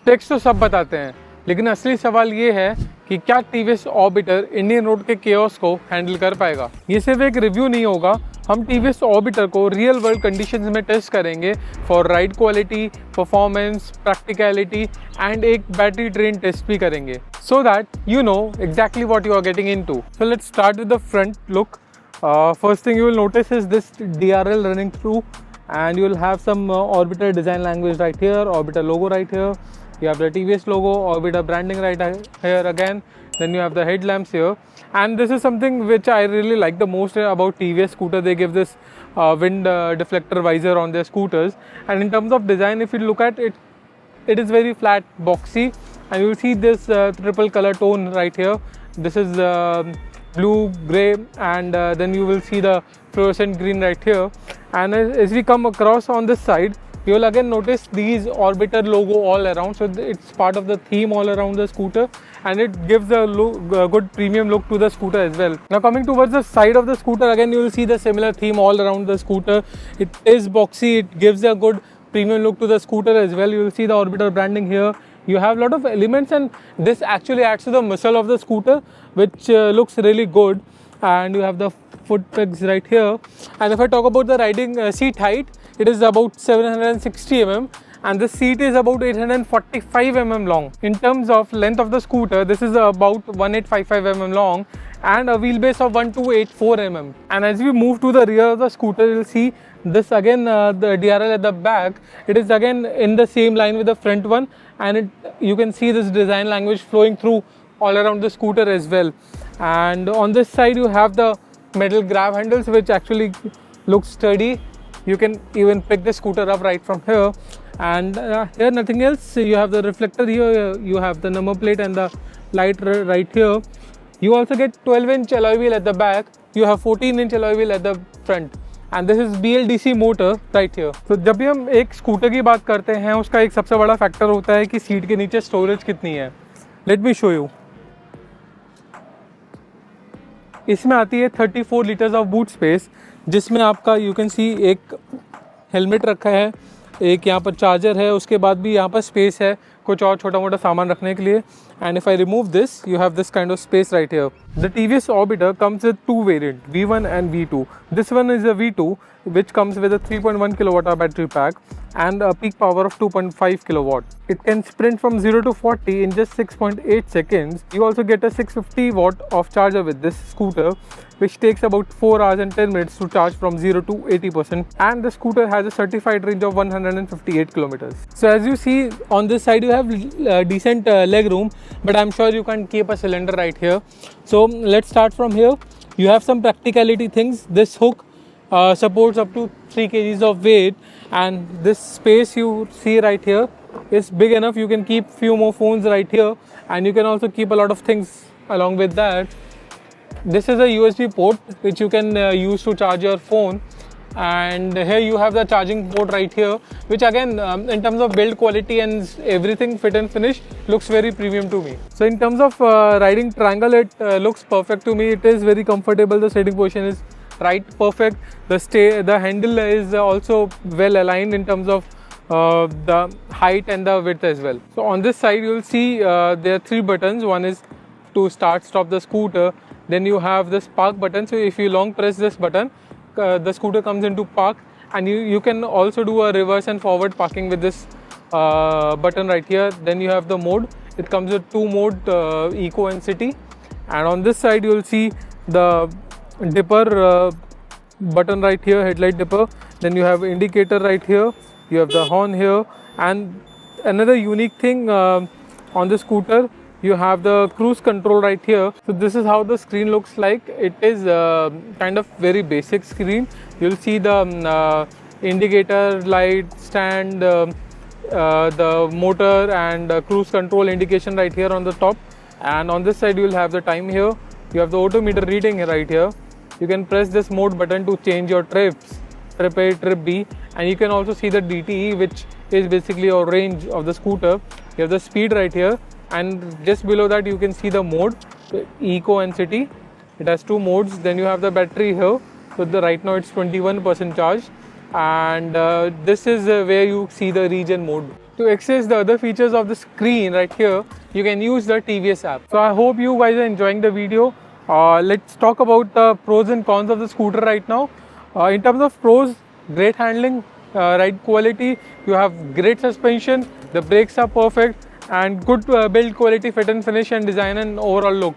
Text तो सब बताते हैं, लेकिन असली सवाल ये है कि क्या TVS ऑर्बिटर इंडियन रोड के केओस को हैंडल कर पाएगा। ये सिर्फ एक रिव्यू नहीं होगा, हम TVS ऑर्बिटर को रियल वर्ल्ड कंडीशंस में टेस्ट करेंगे for ride quality, performance, practicality and एक बैटरी ड्रेन टेस्ट भी करेंगे, so that you know exactly what you are getting into. So let's start with the front look. First thing you will notice is this DRL running through, and you will have some Orbiter design language right here, Orbiter logo right here. You have the TVS logo, Orbiter branding right here again. Then you have the headlamps here, and this is something which I really like the most about TVS scooter. They give this wind deflector visor on their scooters, and in terms of design, if you look at it, it is very flat, boxy, and you will see this triple color tone right here. This is blue, grey, and then you will see the fluorescent green right here. And as we come across on this side, you will again notice these Orbiter logo all around, so it's part of the theme all around the scooter, and it gives a good premium look to the scooter as well. Now coming towards the side of the scooter, again you will see the similar theme all around the scooter. It is boxy, it gives a good premium look to the scooter as well. You will see the Orbiter branding here. You have a lot of elements, and this actually adds to the muscle of the scooter, which looks really good. And you have the foot pegs right here. And if I talk about the riding seat height, it is about 760 mm, and the seat is about 845 mm long. In terms of length of the scooter, this is about 1855 mm long and a wheelbase of 1284 mm. And as we move to the rear of the scooter, you'll see this again, the DRL at the back. It is again in the same line with the front one, and you can see this design language flowing through all around the scooter as well. And on this side you have the metal grab handles, which actually look sturdy. You can even pick the scooter up right from here. And here nothing else. You have the reflector here, you have the number plate and the light right here. You also get 12-inch alloy wheel at the back. You have 14-inch alloy wheel at the front. And this is BLDC motor right here. So जब भी हम एक scooter की बात करते हैं, उसका एक सबसे बड़ा फैक्टर होता है कि सीट के नीचे स्टोरेज कितनी है. Let me show you. इसमें आती है 34 लीटर्स ऑफ बूट स्पेस, जिसमें आपका यू कैन सी एक हेलमेट रखा है, एक यहाँ पर चार्जर है, उसके बाद भी यहाँ पर स्पेस है कुछ और छोटा मोटा सामान रखने के लिए. And if I remove this, you have this kind of space right here. The TVS Orbiter comes with two variants, V1 and V2. This one is a V2, which comes with a 3.1 kilowatt hour battery pack and a peak power of 2.5 kilowatt. It can sprint from 0 to 40 in just 6.8 seconds. You also get a 650 watt of charger with this scooter, which takes about 4 hours and 10 minutes to charge from 0 to 80%. And the scooter has a certified range of 158 kilometers. So as you see on this side, you have decent leg room, but I'm sure you can keep a cylinder right here. So let's start from here. You have some practicality things. This hook supports up to 3 kgs of weight, and this space you see right here is big enough. You can keep few more phones right here, and you can also keep a lot of things along with that. This is a USB port which you can use to charge your phone, and here you have the charging port right here, which again in terms of build quality and everything, fit and finish, looks very premium to me. So in terms of riding triangle, it looks perfect to me. It is very comfortable. The sitting position is right perfect. The handle is also well aligned in terms of the height and the width as well. So on this side you will see there are 3 buttons. One is to stop the scooter. Then you have this park button. So if you long press this button, the scooter comes into park, and you can also do a reverse and forward parking with this button right here. Then you have the mode. It comes with 2 mode, eco and city. And on this side you will see the dipper button right here, headlight dipper. Then you have indicator right here, you have the horn here, and another unique thing on the scooter, you have the cruise control right here. So this is how the screen looks like. It is kind of very basic screen. You'll see the indicator light stand, the motor and cruise control indication right here on the top. And on this side you will have the time here. You have the odometer reading right here. You can press this mode button to change your trips, trip A, trip B, and you can also see the DTE, which is basically your range of the scooter. You have the speed right here, and just below that you can see the mode, eco and city. It has 2 modes. Then you have the battery here. So right now it's 21% charged, and this is where you see the regen mode. To access the other features of the screen right here, you can use the TVS app. So I hope you guys are enjoying the video. Let's talk about the pros and cons of the scooter right now. In terms of pros, great handling, ride quality, you have great suspension, the brakes are perfect, and good build quality, fit and finish, and design and overall look.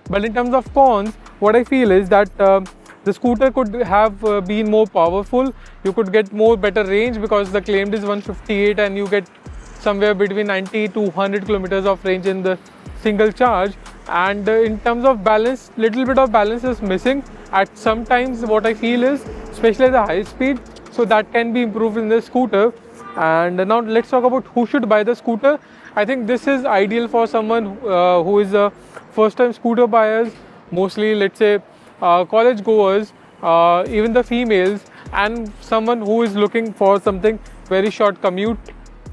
But in terms of cons, what I feel is that the scooter could have been more powerful. You could get more better range because the claimed is 158 and you get somewhere between 90 to 100 kilometers of range in the single charge. And in terms of balance, little bit of balance is missing at some times. What I feel is, especially at the high speed, so that can be improved in the scooter. And now let's talk about who should buy the scooter. I think this is ideal for someone who is a first time scooter buyers, mostly let's say college goers, even the females, and someone who is looking for something very short commute,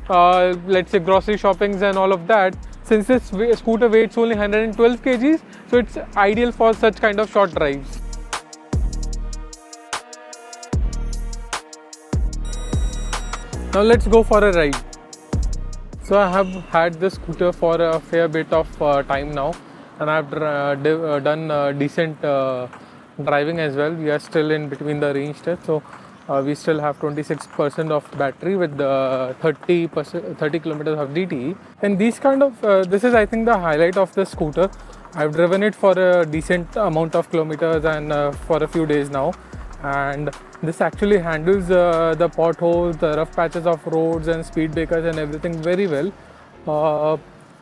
let's say grocery shoppings and all of that. Since this scooter weighs only 112 kgs, so it's ideal for such kind of short drives. Now let's go for a ride. So I have had this scooter for a fair bit of time now, and I've done decent driving as well. We are still in between the range test, so we still have 26% of battery with 30 kilometers of DTE. And these kind of this is I think the highlight of the scooter. I've driven it for a decent amount of kilometers and for a few days now, and this actually handles the potholes, the rough patches of roads and speed breakers and everything very well.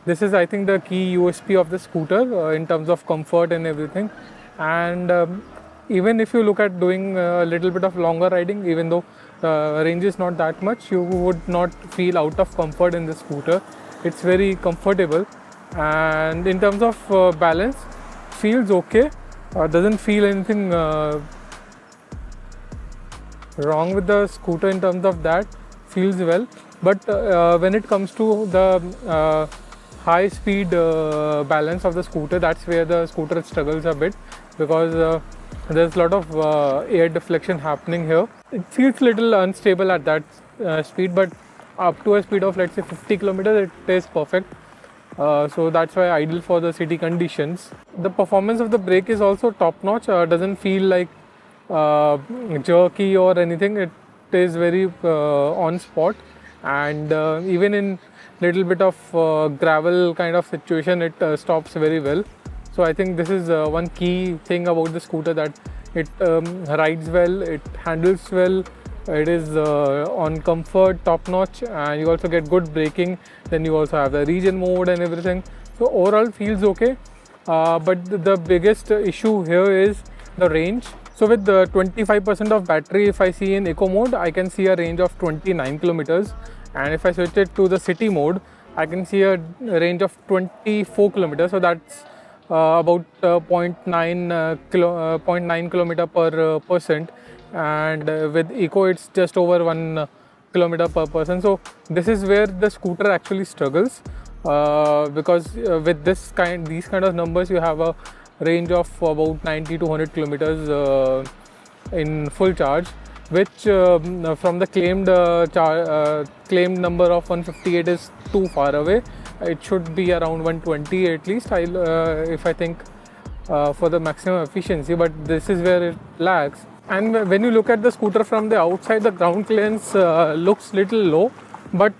This is I think the key USP of the scooter in terms of comfort and everything. And even if you look at doing a little bit of longer riding, even though the range is not that much, you would not feel out of comfort in the scooter. It's very comfortable, and in terms of balance, feels okay. Doesn't feel anything wrong with the scooter in terms of that. Feels well. But when it comes to the high speed balance of the scooter, that's where the scooter struggles a bit, because there's a lot of air deflection happening here. It feels little unstable at that speed, but up to a speed of let's say 50 kilometers, it is perfect. So that's why ideal for the city conditions. The performance of the brake is also top notch. Doesn't feel like jerky or anything. It is very on spot, and even in little bit of gravel kind of situation, it stops very well. So I think this is one key thing about the scooter, that it rides well, it handles well, it is on comfort top notch, and you also get good braking. Then you also have the regen mode and everything. So overall feels okay. But the biggest issue here is the range. So with the 25% of battery, if I see in eco mode, I can see a range of 29 kilometers. And if I switch it to the city mode, I can see a range of 24 kilometers. So that's about 0.9 kilometer per percent, and with eco it's just over 1 kilometer per person. So this is where the scooter actually struggles, because with these kind of numbers, you have a range of about 90 to 100 kilometers in full charge, which from the claimed number of 158 is too far away. It should be around 120 at least, if I think, for the maximum efficiency, but this is where it lags. And when you look at the scooter from the outside, the ground clearance looks little low, but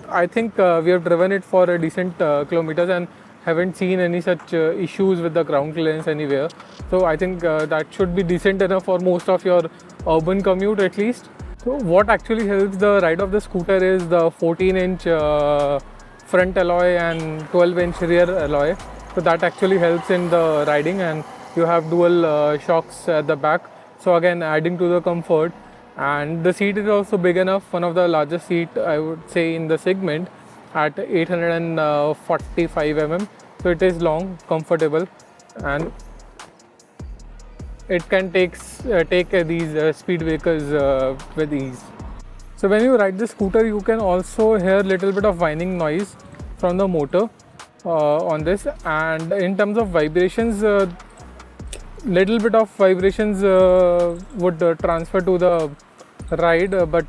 I think we have driven it for a decent kilometers and haven't seen any such issues with the ground clearance anywhere. So I think that should be decent enough for most of your urban commute at least. So what actually helps the ride of the scooter is the 14-inch front alloy and 12-inch rear alloy. So that actually helps in the riding, and you have dual shocks at the back. So again, adding to the comfort, and the seat is also big enough, one of the largest seat I would say in the segment, at 845 mm. So it is long, comfortable, and it can take these speed breakers with ease. So when you ride the scooter, you can also hear little bit of whining noise from the motor on this, and in terms of vibrations, little bit of vibrations would transfer to the ride, but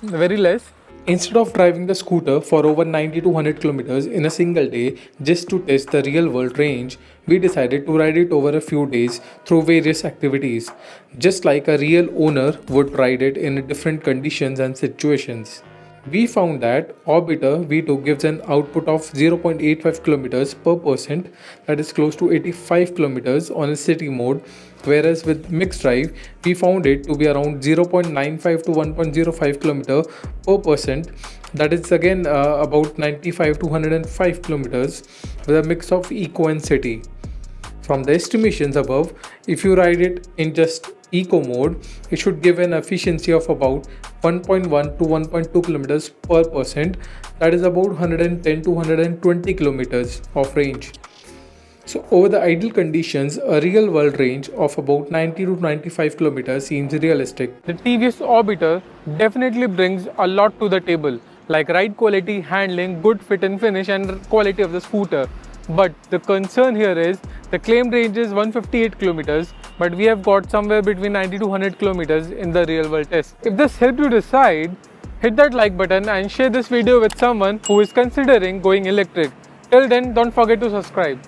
very less. Instead of driving the scooter for over 90 to 100 kilometers in a single day just to test the real world range, we decided to ride it over a few days through various activities, just like a real owner would ride it in different conditions and situations. We found that Orbiter V2 gives an output of 0.85 kilometers per percent, that is close to 85 kilometers on a city mode, whereas with mixed drive we found it to be around 0.95 to 1.05 kilometer per percent, that is again about 95 to 105 kilometers with a mix of eco and city. From the estimations above, if you ride it in just eco mode, it should give an efficiency of about 1.1 to 1.2 kilometers per percent, that is about 110 to 120 kilometers of range. So over the ideal conditions, a real world range of about 90 to 95 kilometers seems realistic. The TVS Orbiter definitely brings a lot to the table, like ride quality, handling, good fit and finish and quality of the scooter. But the concern here is the claimed range is 158 kilometers, but we have got somewhere between 90 to 100 kilometers in the real world test. If this helped you decide, hit that like button and share this video with someone who is considering going electric. Till then, don't forget to subscribe.